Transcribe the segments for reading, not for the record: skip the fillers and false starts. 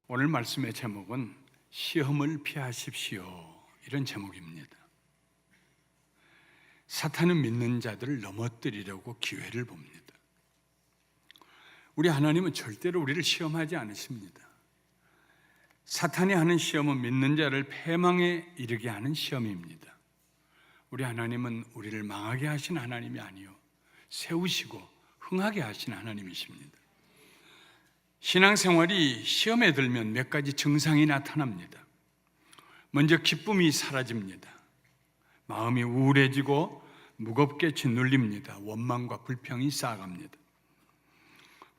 오늘 말씀의 제목은 시험을 피하십시오, 이런 제목입니다. 사탄은 믿는 자들을 넘어뜨리려고 기회를 봅니다. 우리 하나님은 절대로 우리를 시험하지 않으십니다. 사탄이 하는 시험은 믿는 자를 패망에 이르게 하는 시험입니다. 우리 하나님은 우리를 망하게 하신 하나님이 아니요 세우시고 흥하게 하신 하나님이십니다. 신앙생활이 시험에 들면 몇 가지 증상이 나타납니다. 먼저 기쁨이 사라집니다. 마음이 우울해지고 무겁게 짓눌립니다. 원망과 불평이 쌓아갑니다.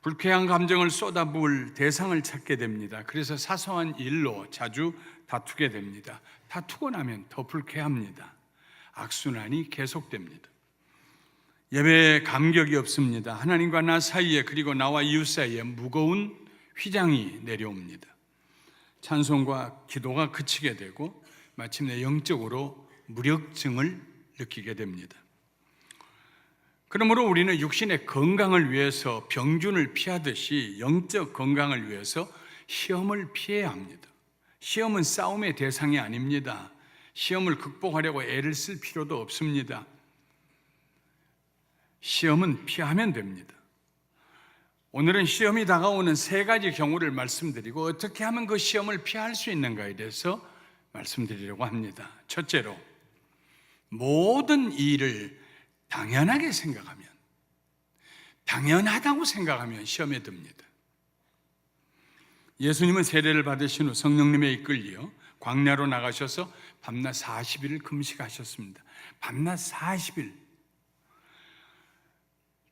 불쾌한 감정을 쏟아부을 대상을 찾게 됩니다. 그래서 사소한 일로 자주 다투게 됩니다. 다투고 나면 더 불쾌합니다. 악순환이 계속됩니다. 예배에 감격이 없습니다. 하나님과 나 사이에, 그리고 나와 이웃 사이에 무거운 휘장이 내려옵니다. 찬송과 기도가 그치게 되고 마침내 영적으로 무력증을 느끼게 됩니다. 그러므로 우리는 육신의 건강을 위해서 병균을 피하듯이 영적 건강을 위해서 시험을 피해야 합니다. 시험은 싸움의 대상이 아닙니다. 시험을 극복하려고 애를 쓸 필요도 없습니다. 시험은 피하면 됩니다. 오늘은 시험이 다가오는 세 가지 경우를 말씀드리고 어떻게 하면 그 시험을 피할 수 있는가에 대해서 말씀드리려고 합니다. 첫째로, 모든 일을 당연하게 생각하면, 당연하다고 생각하면 시험에 듭니다. 예수님은 세례를 받으신 후 성령님에 이끌려 광야로 나가셔서 밤낮 40일을 금식하셨습니다. 밤낮 40일.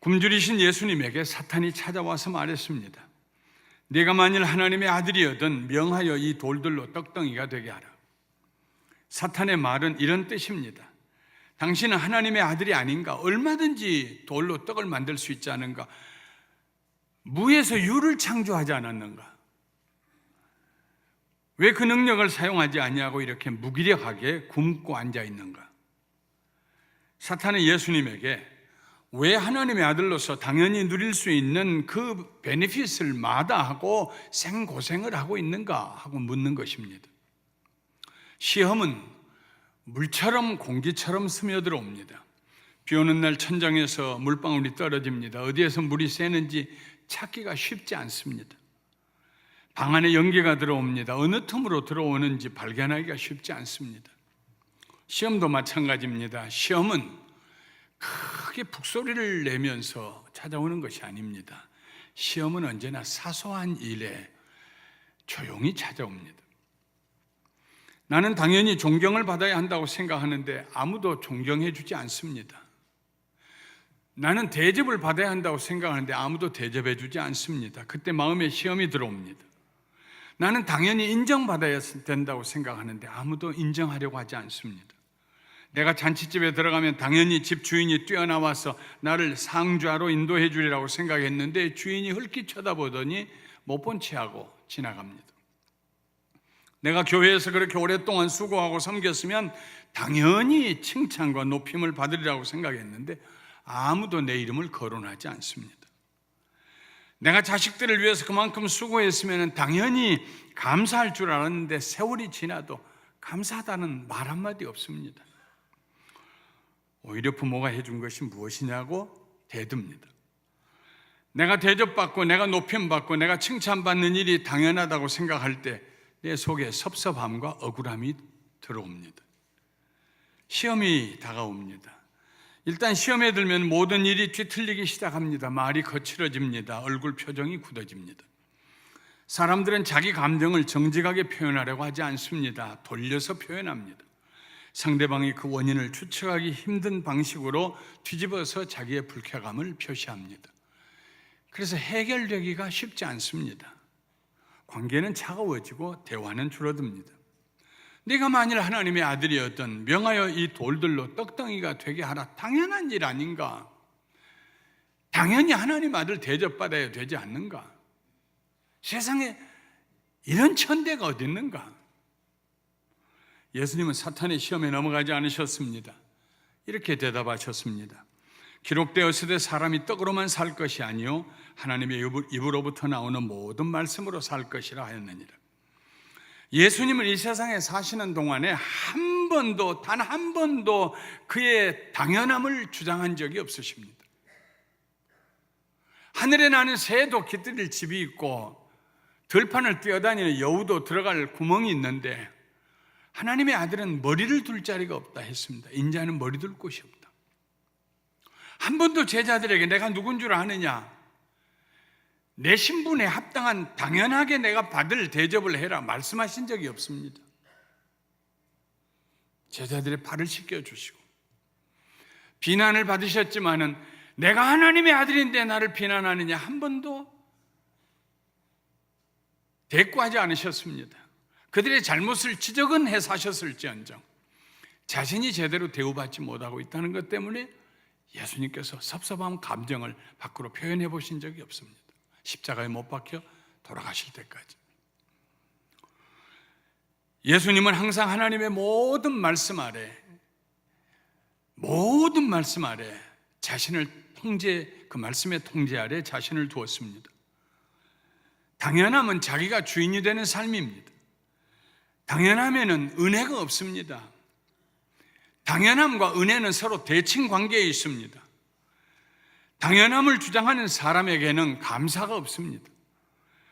굶주리신 예수님에게 사탄이 찾아와서 말했습니다. 네가 만일 하나님의 아들이거든 명하여 이 돌들로 떡덩이가 되게 하라. 사탄의 말은 이런 뜻입니다. 당신은 하나님의 아들이 아닌가? 얼마든지 돌로 떡을 만들 수 있지 않은가? 무에서 유를 창조하지 않았는가? 왜 그 능력을 사용하지 아니하고 이렇게 무기력하게 굶고 앉아 있는가? 사탄은 예수님에게 왜 하나님의 아들로서 당연히 누릴 수 있는 그 베네핏을 마다하고 생고생을 하고 있는가 하고 묻는 것입니다. 시험은 물처럼 공기처럼 스며들어옵니다. 비 오는 날 천장에서 물방울이 떨어집니다. 어디에서 물이 새는지 찾기가 쉽지 않습니다. 방 안에 연기가 들어옵니다. 어느 틈으로 들어오는지 발견하기가 쉽지 않습니다. 시험도 마찬가지입니다. 시험은 크게 북소리를 내면서 찾아오는 것이 아닙니다. 시험은 언제나 사소한 일에 조용히 찾아옵니다. 나는 당연히 존경을 받아야 한다고 생각하는데 아무도 존경해 주지 않습니다. 나는 대접을 받아야 한다고 생각하는데 아무도 대접해 주지 않습니다. 그때 마음에 시험이 들어옵니다. 나는 당연히 인정받아야 된다고 생각하는데 아무도 인정하려고 하지 않습니다. 내가 잔치집에 들어가면 당연히 집 주인이 뛰어나와서 나를 상좌로 인도해 주리라고 생각했는데 주인이 흘낏 쳐다보더니 못 본 체하고 지나갑니다. 내가 교회에서 그렇게 오랫동안 수고하고 섬겼으면 당연히 칭찬과 높임을 받으리라고 생각했는데 아무도 내 이름을 거론하지 않습니다. 내가 자식들을 위해서 그만큼 수고했으면 당연히 감사할 줄 알았는데 세월이 지나도 감사하다는 말 한마디 없습니다. 오히려 부모가 해준 것이 무엇이냐고 대듭니다. 내가 대접받고 내가 높임받고 내가 칭찬받는 일이 당연하다고 생각할 때 내 속에 섭섭함과 억울함이 들어옵니다. 시험이 다가옵니다. 일단 시험에 들면 모든 일이 뒤틀리기 시작합니다. 말이 거칠어집니다. 얼굴 표정이 굳어집니다. 사람들은 자기 감정을 정직하게 표현하려고 하지 않습니다. 돌려서 표현합니다. 상대방이 그 원인을 추측하기 힘든 방식으로 뒤집어서 자기의 불쾌감을 표시합니다. 그래서 해결되기가 쉽지 않습니다. 관계는 차가워지고 대화는 줄어듭니다. 네가 만일 하나님의 아들이었던 명하여 이 돌들로 떡덩이가 되게 하라. 당연한 일 아닌가? 당연히 하나님 아들 대접받아야 되지 않는가? 세상에 이런 천대가 어디 있는가? 예수님은 사탄의 시험에 넘어가지 않으셨습니다. 이렇게 대답하셨습니다. 기록되었으되 사람이 떡으로만 살 것이 아니요 하나님의 입으로부터 나오는 모든 말씀으로 살 것이라 하였느니라. 예수님은 이 세상에 사시는 동안에 한 번도, 단 한 번도 그의 당연함을 주장한 적이 없으십니다. 하늘에 나는 새도 깃들일 집이 있고 들판을 뛰어다니는 여우도 들어갈 구멍이 있는데 하나님의 아들은 머리를 둘 자리가 없다 했습니다. 인자는 머리 둘 곳이 없다. 한 번도 제자들에게 내가 누군 줄 아느냐, 내 신분에 합당한 당연하게 내가 받을 대접을 해라 말씀하신 적이 없습니다. 제자들의 발을 씻겨주시고 비난을 받으셨지만은 내가 하나님의 아들인데 나를 비난하느냐 한 번도 대꾸하지 않으셨습니다. 그들의 잘못을 지적은 해 사셨을지언정 자신이 제대로 대우받지 못하고 있다는 것 때문에 예수님께서 섭섭한 감정을 밖으로 표현해 보신 적이 없습니다. 십자가에 못 박혀 돌아가실 때까지. 예수님은 항상 하나님의 모든 말씀 아래 자신을 그 말씀의 통제 아래 자신을 두었습니다. 당연함은 자기가 주인이 되는 삶입니다. 당연하면은 은혜가 없습니다. 당연함과 은혜는 서로 대칭 관계에 있습니다. 당연함을 주장하는 사람에게는 감사가 없습니다.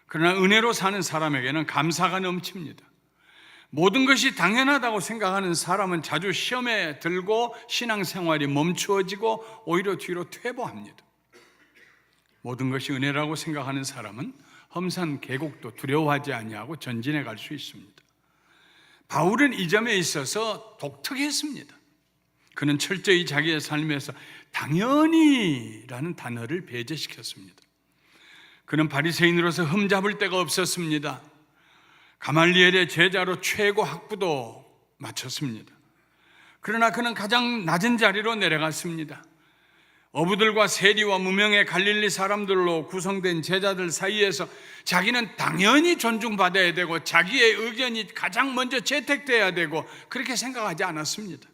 그러나 은혜로 사는 사람에게는 감사가 넘칩니다. 모든 것이 당연하다고 생각하는 사람은 자주 시험에 들고 신앙생활이 멈추어지고 오히려 뒤로 퇴보합니다. 모든 것이 은혜라고 생각하는 사람은 험산 계곡도 두려워하지 아니하고 전진해 갈 수 있습니다. 바울은 이 점에 있어서 독특했습니다. 그는 철저히 자기의 삶에서 당연히라는 단어를 배제시켰습니다. 그는 바리새인으로서 흠잡을 데가 없었습니다. 가말리엘의 제자로 최고 학부도 마쳤습니다. 그러나 그는 가장 낮은 자리로 내려갔습니다. 어부들과 세리와 무명의 갈릴리 사람들로 구성된 제자들 사이에서 자기는 당연히 존중받아야 되고 자기의 의견이 가장 먼저 채택돼야 되고 그렇게 생각하지 않았습니다.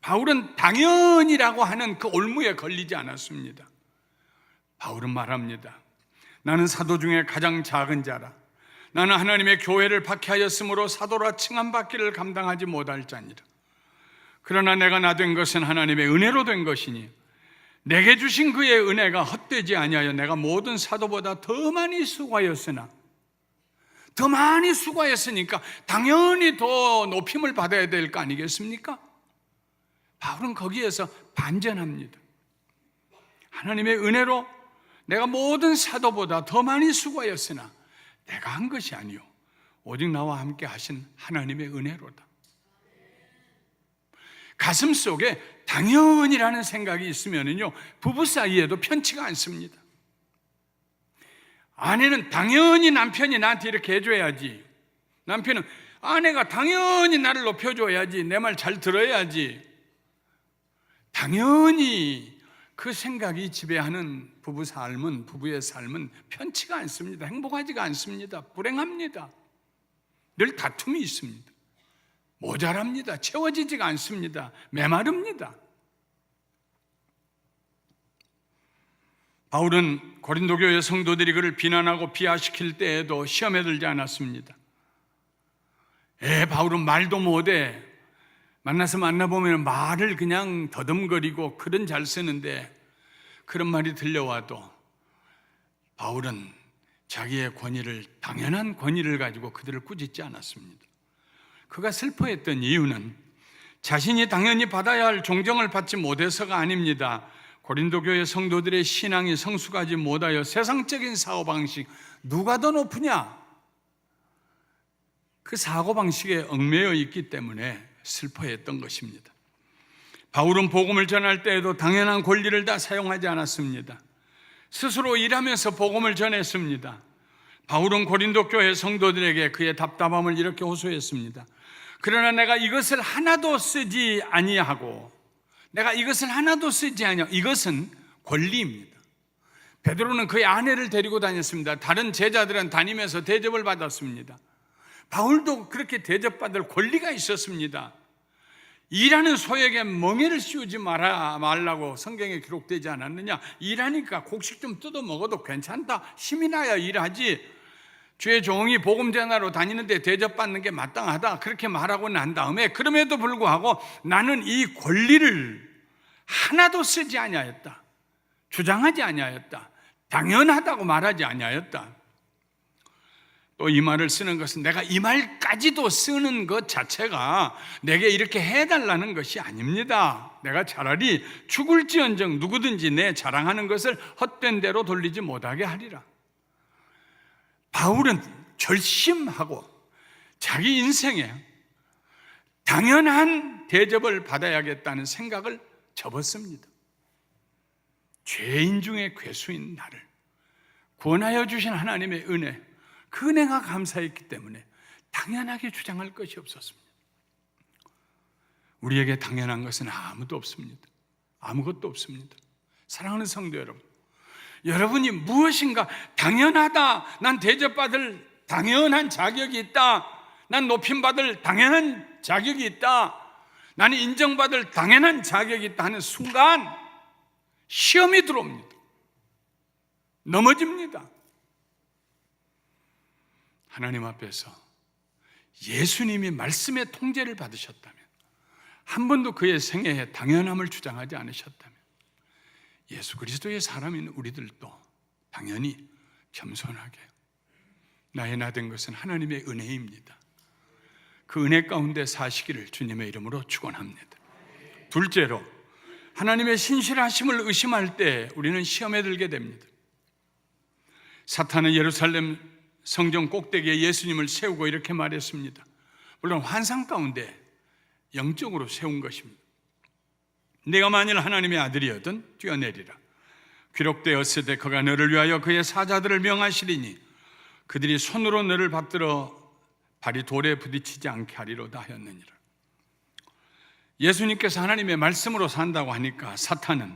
바울은 당연이라고 하는 그 올무에 걸리지 않았습니다. 바울은 말합니다. 나는 사도 중에 가장 작은 자라. 나는 하나님의 교회를 박해하였으므로 사도라 칭함받기를 감당하지 못할 자니라. 그러나 내가 나 된 것은 하나님의 은혜로 된 것이니 내게 주신 그의 은혜가 헛되지 아니하여 내가 모든 사도보다 더 많이 수고하였으나 더 많이 수고하였으니까 당연히 더 높임을 받아야 될 거 아니겠습니까? 바울은 거기에서 반전합니다. 하나님의 은혜로 내가 모든 사도보다 더 많이 수고하였으나 내가 한 것이 아니요 오직 나와 함께 하신 하나님의 은혜로다. 가슴 속에 당연이라는 생각이 있으면요 부부 사이에도 편치가 않습니다. 아내는 당연히 남편이 나한테 이렇게 해줘야지, 남편은 아내가 당연히 나를 높여줘야지, 내 말 잘 들어야지, 당연히 그 생각이 지배하는 부부의 삶은 편치가 않습니다. 행복하지가 않습니다. 불행합니다. 늘 다툼이 있습니다. 모자랍니다. 채워지지가 않습니다. 메마릅니다. 바울은 고린도 교회 성도들이 그를 비난하고 비하시킬 때에도 시험에 들지 않았습니다. 바울은 말도 못해. 만나서 만나보면 말을 그냥 더듬거리고 글은 잘 쓰는데 그런 말이 들려와도 바울은 자기의 권위를, 당연한 권위를 가지고 그들을 꾸짖지 않았습니다. 그가 슬퍼했던 이유는 자신이 당연히 받아야 할 존경을 받지 못해서가 아닙니다. 고린도 교회 성도들의 신앙이 성숙하지 못하여 세상적인 사고방식, 누가 더 높으냐? 그 사고방식에 얽매여 있기 때문에 슬퍼했던 것입니다. 바울은 복음을 전할 때에도 당연한 권리를 다 사용하지 않았습니다. 스스로 일하면서 복음을 전했습니다. 바울은 고린도 교회 성도들에게 그의 답답함을 이렇게 호소했습니다. 그러나 내가 이것을 하나도 쓰지 아니하고, 이것은 권리입니다. 베드로는 그의 아내를 데리고 다녔습니다. 다른 제자들은 다니면서 대접을 받았습니다. 바울도 그렇게 대접받을 권리가 있었습니다. 일하는 소에게 멍에를 씌우지 말라고 성경에 기록되지 않았느냐? 일하니까 곡식 좀 뜯어 먹어도 괜찮다, 힘이 나야 일하지, 주의 종이 복음 전하러 다니는데 대접받는 게 마땅하다, 그렇게 말하고 난 다음에 그럼에도 불구하고 나는 이 권리를 하나도 쓰지 아니하였다, 주장하지 아니하였다, 당연하다고 말하지 아니하였다. 또 이 말을 쓰는 것은 내가 이 말까지도 쓰는 것 자체가 내게 이렇게 해달라는 것이 아닙니다. 내가 차라리 죽을지언정 누구든지 내 자랑하는 것을 헛된 대로 돌리지 못하게 하리라. 바울은 결심하고 자기 인생에 당연한 대접을 받아야겠다는 생각을 접었습니다. 죄인 중에 괴수인 나를 구원하여 주신 하나님의 은혜, 그 은혜가 감사했기 때문에 당연하게 주장할 것이 없었습니다. 우리에게 당연한 것은 아무도 없습니다. 아무것도 없습니다. 사랑하는 성도 여러분, 여러분이 무엇인가 당연하다, 난 대접받을 당연한 자격이 있다, 난 높임받을 당연한 자격이 있다, 나는 인정받을 당연한 자격이 있다 하는 순간 시험이 들어옵니다. 넘어집니다. 하나님 앞에서 예수님이 말씀의 통제를 받으셨다면, 한 번도 그의 생애에 당연함을 주장하지 않으셨다면, 예수 그리스도의 사람인 우리들도 당연히 겸손하게 나의 나 된 것은 하나님의 은혜입니다, 그 은혜 가운데 사시기를 주님의 이름으로 축원합니다. 둘째로, 하나님의 신실하심을 의심할 때 우리는 시험에 들게 됩니다. 사탄은 예루살렘 성전 꼭대기에 예수님을 세우고 이렇게 말했습니다. 물론 환상 가운데 영적으로 세운 것입니다. 네가 만일 하나님의 아들이거든 뛰어내리라. 기록되었으되 그가 너를 위하여 그의 사자들을 명하시리니 그들이 손으로 너를 받들어 발이 돌에 부딪히지 않게 하리로다 하였느니라. 예수님께서 하나님의 말씀으로 산다고 하니까 사탄은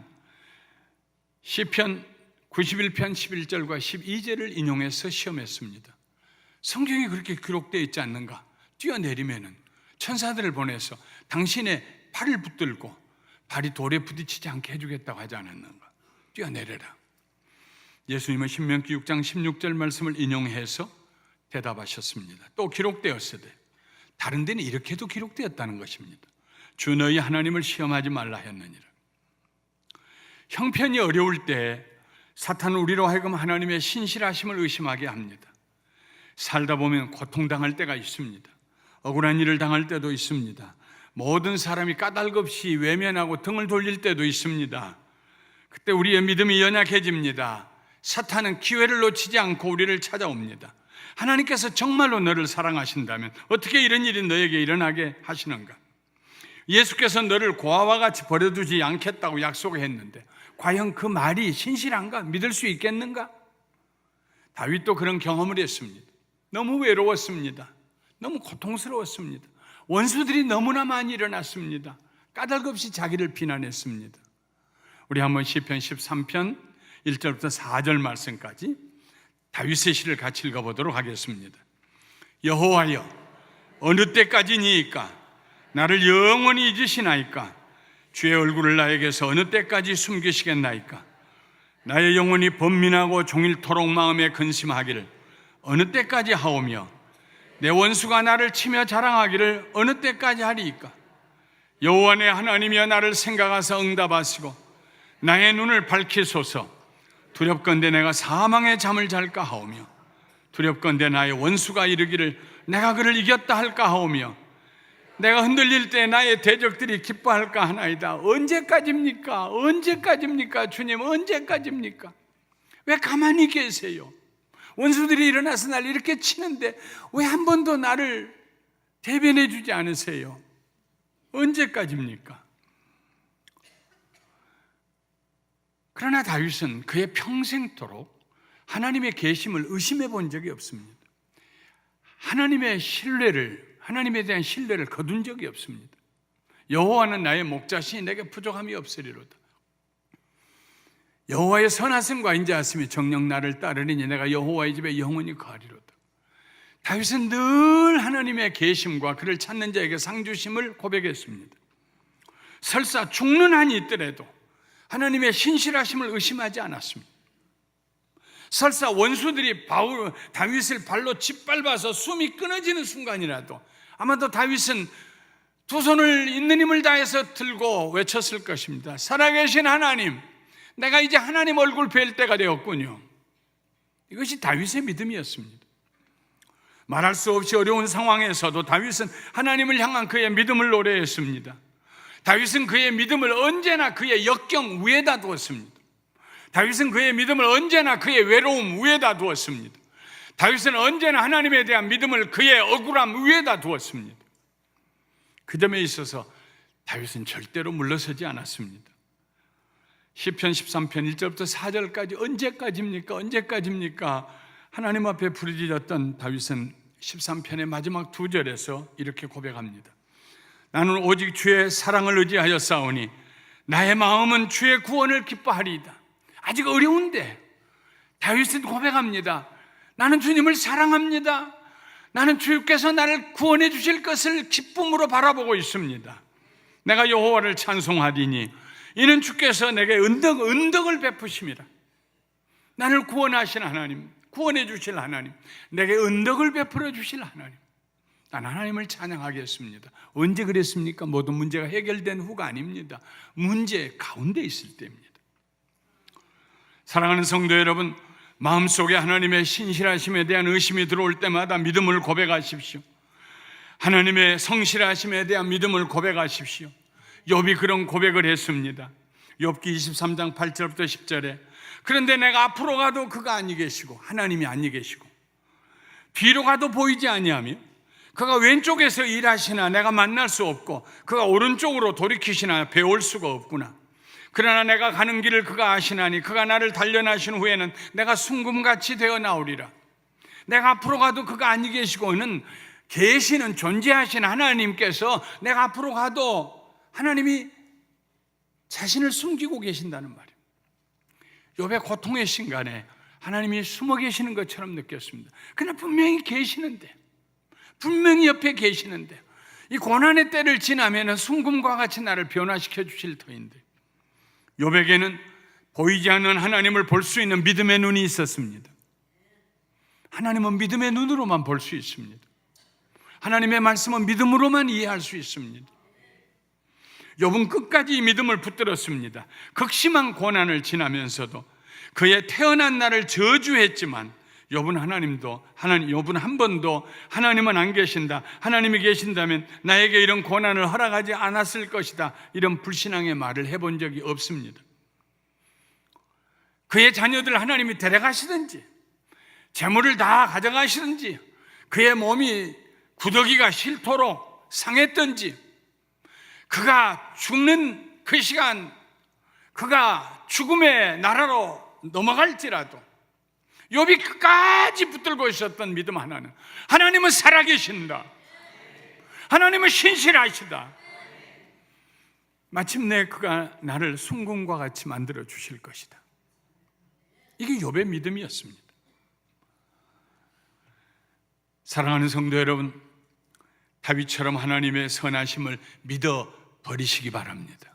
시편 91편 11절과 12절을 인용해서 시험했습니다. 성경에 그렇게 기록되어 있지 않는가? 뛰어내리면은 천사들을 보내서 당신의 팔을 붙들고 발이 돌에 부딪히지 않게 해주겠다고 하지 않았는가? 뛰어내려라. 예수님은 신명기 6장 16절 말씀을 인용해서 대답하셨습니다. 또 기록되었으되, 다른 데는 이렇게도 기록되었다는 것입니다. 주 너희 하나님을 시험하지 말라 했느니라. 형편이 어려울 때 사탄은 우리로 하여금 하나님의 신실하심을 의심하게 합니다. 살다 보면 고통당할 때가 있습니다. 억울한 일을 당할 때도 있습니다. 모든 사람이 까닭없이 외면하고 등을 돌릴 때도 있습니다. 그때 우리의 믿음이 연약해집니다. 사탄은 기회를 놓치지 않고 우리를 찾아옵니다. 하나님께서 정말로 너를 사랑하신다면 어떻게 이런 일이 너에게 일어나게 하시는가? 예수께서 너를 고아와 같이 버려두지 않겠다고 약속했는데 과연 그 말이 신실한가? 믿을 수 있겠는가? 다윗도 그런 경험을 했습니다. 너무 외로웠습니다. 너무 고통스러웠습니다. 원수들이 너무나 많이 일어났습니다. 까닭없이 자기를 비난했습니다. 우리 한번 시편 13편 1절부터 4절 말씀까지 다윗의 시를 같이 읽어보도록 하겠습니다. 여호와여, 어느 때까지니이까? 나를 영원히 잊으시나이까? 주의 얼굴을 나에게서 어느 때까지 숨기시겠나이까? 나의 영혼이 번민하고 종일토록 마음에 근심하기를 어느 때까지 하오며 내 원수가 나를 치며 자랑하기를 어느 때까지 하리이까? 여호와 내 하나님이여, 나를 생각하사 응답하시고 나의 눈을 밝히소서. 두렵건대 내가 사망의 잠을 잘까 하오며 두렵건대 나의 원수가 이르기를 내가 그를 이겼다 할까 하오며 내가 흔들릴 때 나의 대적들이 기뻐할까 하나이다. 언제까지입니까? 언제까지입니까? 주님, 언제까지입니까? 왜 가만히 계세요? 원수들이 일어나서 날 이렇게 치는데 왜 한 번도 나를 대변해 주지 않으세요? 언제까지입니까? 그러나 다윗은 그의 평생토록 하나님의 계심을 의심해 본 적이 없습니다. 하나님에 대한 신뢰를 거둔 적이 없습니다. 여호와는 나의 목자시니 내게 부족함이 없으리로다. 여호와의 선하심과 인자하심이 정녕 나를 따르리니 내가 여호와의 집에 영원히 거하리로다. 다윗은 늘 하나님의 계심과 그를 찾는 자에게 상 주심을 고백했습니다. 설사 죽는 한이 있더라도 하나님의 신실하심을 의심하지 않았습니다. 설사 원수들이 다윗을 발로 짓밟아서 숨이 끊어지는 순간이라도 아마도 다윗은 두 손을 있는 힘을 다해서 들고 외쳤을 것입니다. 살아계신 하나님, 내가 이제 하나님 얼굴 뵐 때가 되었군요. 이것이 다윗의 믿음이었습니다. 말할 수 없이 어려운 상황에서도 다윗은 하나님을 향한 그의 믿음을 노래했습니다. 다윗은 그의 믿음을 언제나 그의 역경 위에다 두었습니다. 다윗은 그의 믿음을 언제나 그의 외로움 위에다 두었습니다. 다윗은 언제나 하나님에 대한 믿음을 그의 억울함 위에다 두었습니다. 그 점에 있어서 다윗은 절대로 물러서지 않았습니다. 시편 13편 1절부터 4절까지 언제까지입니까? 하나님 앞에 부르짖었던 다윗은 13편의 마지막 2절에서 이렇게 고백합니다. 나는 오직 주의 사랑을 의지하여 싸우니 나의 마음은 주의 구원을 기뻐하리이다. 아직 어려운데 다윗은 고백합니다. 나는 주님을 사랑합니다. 나는 주께서 나를 구원해 주실 것을 기쁨으로 바라보고 있습니다. 내가 여호와를 찬송하리니 이는 주께서 내게 은덕을 베푸심이라. 나를 구원하신 하나님, 구원해 주실 하나님, 내게 은덕을 베풀어 주실 하나님, 난 하나님을 찬양하겠습니다. 언제 그랬습니까? 모든 문제가 해결된 후가 아닙니다. 문제 가운데 있을 때입니다. 사랑하는 성도 여러분, 마음속에 하나님의 신실하심에 대한 의심이 들어올 때마다 믿음을 고백하십시오. 하나님의 성실하심에 대한 믿음을 고백하십시오. 욥이 그런 고백을 했습니다. 욥기 23장 8절부터 10절에 그런데 내가 앞으로 가도 그가 아니 계시고 하나님이 아니 계시고 뒤로 가도 보이지 아니하며 그가 왼쪽에서 일하시나 내가 만날 수 없고 그가 오른쪽으로 돌이키시나 배울 수가 없구나. 그러나 내가 가는 길을 그가 아시나니 그가 나를 단련하신 후에는 내가 순금같이 되어 나오리라. 내가 앞으로 가도 그가 아니 계시고는 계시는 존재하신 하나님께서 내가 앞으로 가도 하나님이 자신을 숨기고 계신다는 말이에요. 욥의 고통의 순간에 하나님이 숨어 계시는 것처럼 느꼈습니다. 그러나 분명히 계시는데, 분명히 옆에 계시는데 이 고난의 때를 지나면 순금과 같이 나를 변화시켜 주실 터인데 욥에게는 보이지 않는 하나님을 볼 수 있는 믿음의 눈이 있었습니다. 하나님은 믿음의 눈으로만 볼 수 있습니다. 하나님의 말씀은 믿음으로만 이해할 수 있습니다. 욥은 끝까지 이 믿음을 붙들었습니다. 극심한 고난을 지나면서도 그의 태어난 날을 저주했지만 욥은 한 번도 하나님은 안 계신다, 하나님이 계신다면 나에게 이런 고난을 허락하지 않았을 것이다, 이런 불신앙의 말을 해본 적이 없습니다. 그의 자녀들 하나님이 데려가시든지 재물을 다 가져가시든지 그의 몸이 구더기가 싫도록 상했든지 그가 죽는 그 시간 그가 죽음의 나라로 넘어갈지라도 욥이 끝까지 붙들고 있었던 믿음 하나는 하나님은 살아계신다, 하나님은 신실하시다, 마침내 그가 나를 순금과 같이 만들어 주실 것이다. 이게 욥의 믿음이었습니다. 사랑하는 성도 여러분, 다윗처럼 하나님의 선하심을 믿어 버리시기 바랍니다.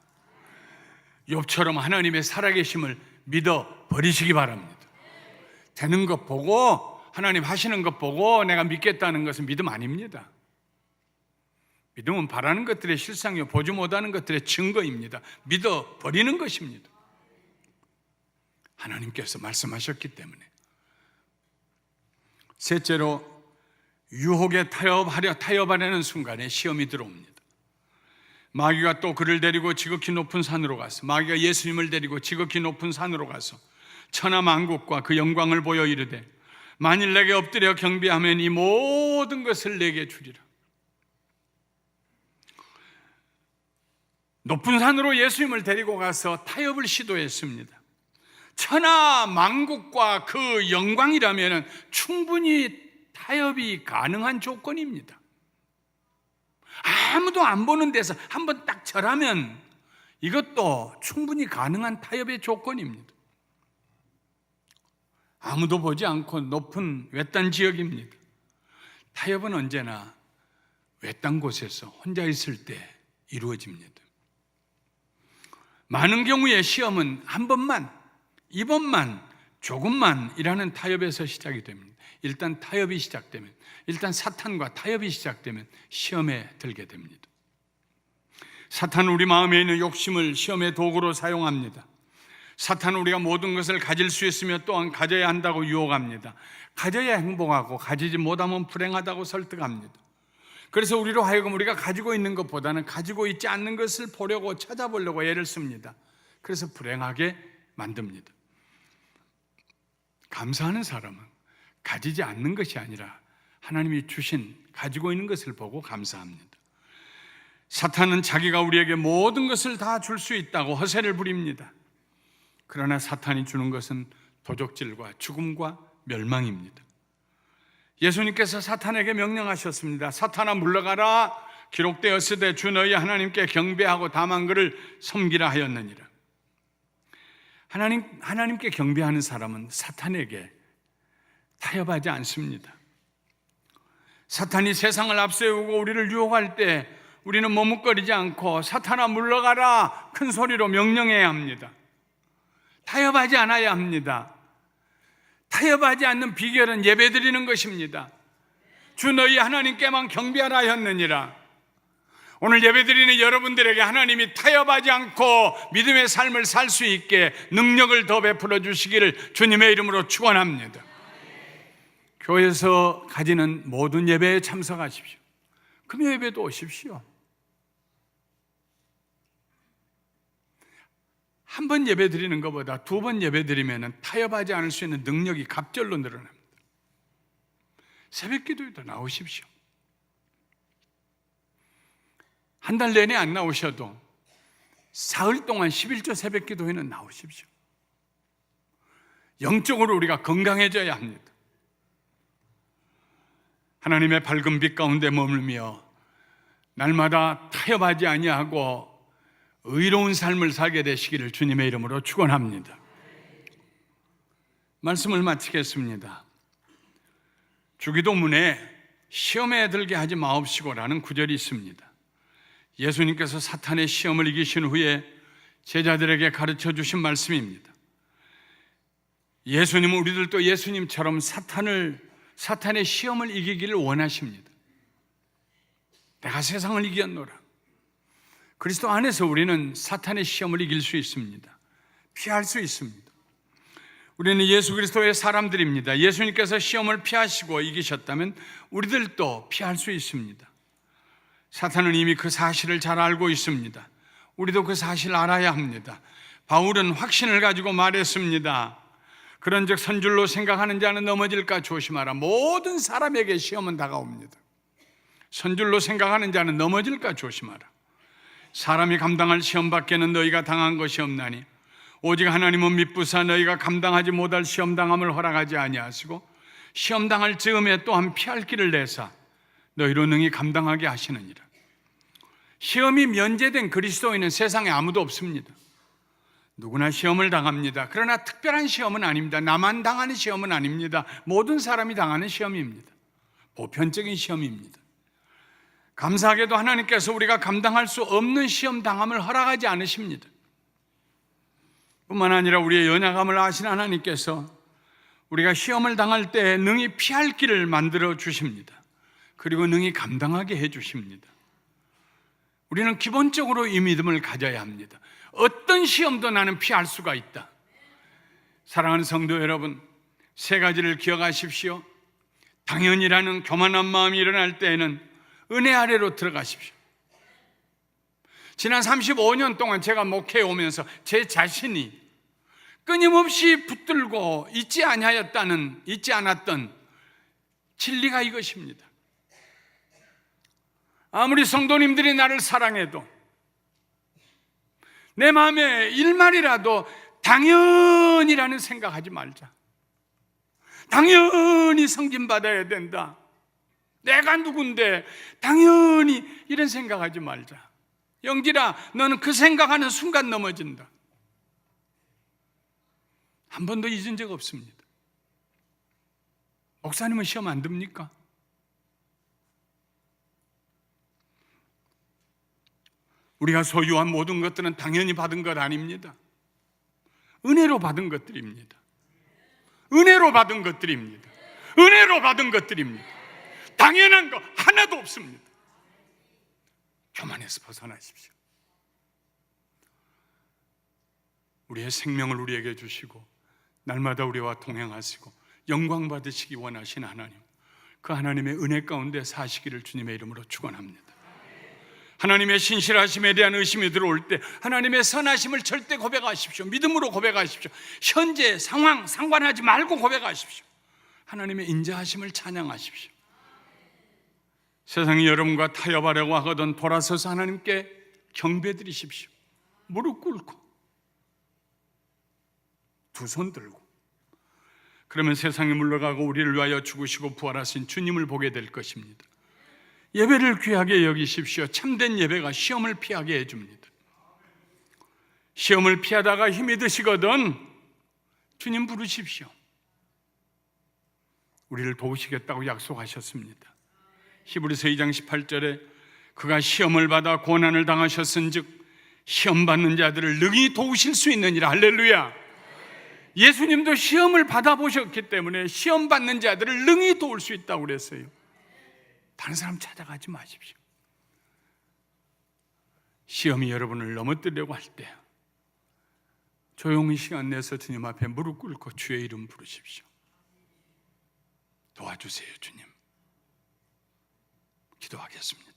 욥처럼 하나님의 살아계심을 믿어 버리시기 바랍니다. 되는 것 보고, 하나님 하시는 것 보고 내가 믿겠다는 것은 믿음 아닙니다. 믿음은 바라는 것들의 실상이요 보지 못하는 것들의 증거입니다. 믿어 버리는 것입니다. 하나님께서 말씀하셨기 때문에. 셋째로, 유혹에 타협하려는 순간에 시험이 들어옵니다. 마귀가 또 그를 데리고 지극히 높은 산으로 가서, 마귀가 예수님을 데리고 지극히 높은 산으로 가서 천하만국과 그 영광을 보여 이르되 만일 내게 엎드려 경배하면 이 모든 것을 내게 주리라. 높은 산으로 예수님을 데리고 가서 타협을 시도했습니다. 천하만국과 그 영광이라면 충분히 타협이 가능한 조건입니다. 아무도 안 보는 데서 한번 딱 절하면 이것도 충분히 가능한 타협의 조건입니다. 아무도 보지 않고 높은 외딴 지역입니다. 타협은 언제나 외딴 곳에서 혼자 있을 때 이루어집니다. 많은 경우에 시험은 한 번만, 이번만, 조금만이라는 타협에서 시작이 됩니다. 일단 타협이 시작되면, 일단 사탄과 타협이 시작되면 시험에 들게 됩니다. 사탄은 우리 마음에 있는 욕심을 시험의 도구로 사용합니다. 사탄은 우리가 모든 것을 가질 수 있으며 또한 가져야 한다고 유혹합니다. 가져야 행복하고 가지지 못하면 불행하다고 설득합니다. 그래서 우리로 하여금 우리가 가지고 있는 것보다는 가지고 있지 않는 것을 보려고 찾아보려고 애를 씁니다. 그래서 불행하게 만듭니다. 감사하는 사람은 가지지 않는 것이 아니라 하나님이 주신 가지고 있는 것을 보고 감사합니다. 사탄은 자기가 우리에게 모든 것을 다 줄 수 있다고 허세를 부립니다. 그러나 사탄이 주는 것은 도적질과 죽음과 멸망입니다. 예수님께서 사탄에게 명령하셨습니다. 사탄아 물러가라. 기록되었으되 주 너희 하나님께 경배하고 다만 그를 섬기라 하였느니라. 하나님께 경배하는 사람은 사탄에게 타협하지 않습니다. 사탄이 세상을 앞세우고 우리를 유혹할 때 우리는 머뭇거리지 않고 사탄아 물러가라 큰 소리로 명령해야 합니다. 타협하지 않아야 합니다. 타협하지 않는 비결은 예배드리는 것입니다. 주 너희 하나님께만 경배하라 하였느니라. 오늘 예배드리는 여러분들에게 하나님이 타협하지 않고 믿음의 삶을 살 수 있게 능력을 더 베풀어 주시기를 주님의 이름으로 축원합니다. 교회에서 가지는 모든 예배에 참석하십시오. 금요 예배도 오십시오. 한 번 예배 드리는 것보다 두 번 예배 드리면 타협하지 않을 수 있는 능력이 갑절로 늘어납니다. 새벽 기도에도 나오십시오. 한 달 내내 안 나오셔도 사흘 동안 11조 새벽 기도회는 나오십시오. 영적으로 우리가 건강해져야 합니다. 하나님의 밝은 빛 가운데 머물며 날마다 타협하지 아니하고 의로운 삶을 살게 되시기를 주님의 이름으로 축원합니다. 말씀을 마치겠습니다. 주기도문에 시험에 들게 하지 마옵시고라는 구절이 있습니다. 예수님께서 사탄의 시험을 이기신 후에 제자들에게 가르쳐 주신 말씀입니다. 예수님은 우리들도 예수님처럼 사탄의 시험을 이기기를 원하십니다. 내가 세상을 이겼노라. 그리스도 안에서 우리는 사탄의 시험을 이길 수 있습니다. 피할 수 있습니다. 우리는 예수 그리스도의 사람들입니다. 예수님께서 시험을 피하시고 이기셨다면 우리들도 피할 수 있습니다. 사탄은 이미 그 사실을 잘 알고 있습니다. 우리도 그 사실을 알아야 합니다. 바울은 확신을 가지고 말했습니다. 그런즉 선줄로 생각하는 자는 넘어질까 조심하라. 모든 사람에게 시험은 다가옵니다. 선줄로 생각하는 자는 넘어질까 조심하라. 사람이 감당할 시험 밖에는 너희가 당한 것이 없나니 오직 하나님은 미쁘사 너희가 감당하지 못할 시험당함을 허락하지 아니하시고 시험당할 즈음에 또한 피할 길을 내사 너희로 능히 감당하게 하시느니라. 시험이 면제된 그리스도인은 세상에 아무도 없습니다. 누구나 시험을 당합니다. 그러나 특별한 시험은 아닙니다. 나만 당하는 시험은 아닙니다. 모든 사람이 당하는 시험입니다. 보편적인 시험입니다. 감사하게도 하나님께서 우리가 감당할 수 없는 시험 당함을 허락하지 않으십니다. 뿐만 아니라 우리의 연약함을 아신 하나님께서 우리가 시험을 당할 때 능히 피할 길을 만들어 주십니다. 그리고 능히 감당하게 해 주십니다. 우리는 기본적으로 이 믿음을 가져야 합니다. 어떤 시험도 나는 피할 수가 있다. 사랑하는 성도 여러분, 세 가지를 기억하십시오. 당연이라는 교만한 마음이 일어날 때에는 은혜 아래로 들어가십시오. 지난 35년 동안 제가 목회에 오면서 제 자신이 끊임없이 붙들고 잊지 않았던 진리가 이것입니다. 아무리 성도님들이 나를 사랑해도 내 마음에 일말이라도 당연이라는 생각하지 말자. 당연히 승진받아야 된다. 내가 누군데 당연히 이런 생각하지 말자. 영질아, 너는 그 생각하는 순간 넘어진다. 한 번도 잊은 적 없습니다. 목사님은 시험 안 듭니까? 우리가 소유한 모든 것들은 당연히 받은 것 아닙니다. 은혜로 받은 것들입니다. 은혜로 받은 것들입니다. 은혜로 받은 것들입니다. 당연한 거 하나도 없습니다. 교만에서 벗어나십시오. 우리의 생명을 우리에게 주시고 날마다 우리와 동행하시고 영광 받으시기 원하신 하나님, 그 하나님의 은혜 가운데 사시기를 주님의 이름으로 축원합니다. 하나님의 신실하심에 대한 의심이 들어올 때 하나님의 선하심을 절대 고백하십시오. 믿음으로 고백하십시오. 현재 상황 상관하지 말고 고백하십시오. 하나님의 인자하심을 찬양하십시오. 세상이 여러분과 타협하려고 하거든 돌아서서 하나님께 경배드리십시오. 무릎 꿇고 두 손 들고, 그러면 세상이 물러가고 우리를 위하여 죽으시고 부활하신 주님을 보게 될 것입니다. 예배를 귀하게 여기십시오. 참된 예배가 시험을 피하게 해줍니다. 시험을 피하다가 힘이 드시거든 주님 부르십시오. 우리를 도우시겠다고 약속하셨습니다. 히브리서 2장 18절에 그가 시험을 받아 고난을 당하셨은즉 시험 받는 자들을 능히 도우실 수 있느니라. 할렐루야. 예수님도 시험을 받아보셨기 때문에 시험 받는 자들을 능히 도울 수 있다고 그랬어요. 다른 사람 찾아가지 마십시오. 시험이 여러분을 넘어뜨리려고 할 때 조용히 시간 내서 주님 앞에 무릎 꿇고 주의 이름 부르십시오. 도와주세요 주님. 기도하겠습니다.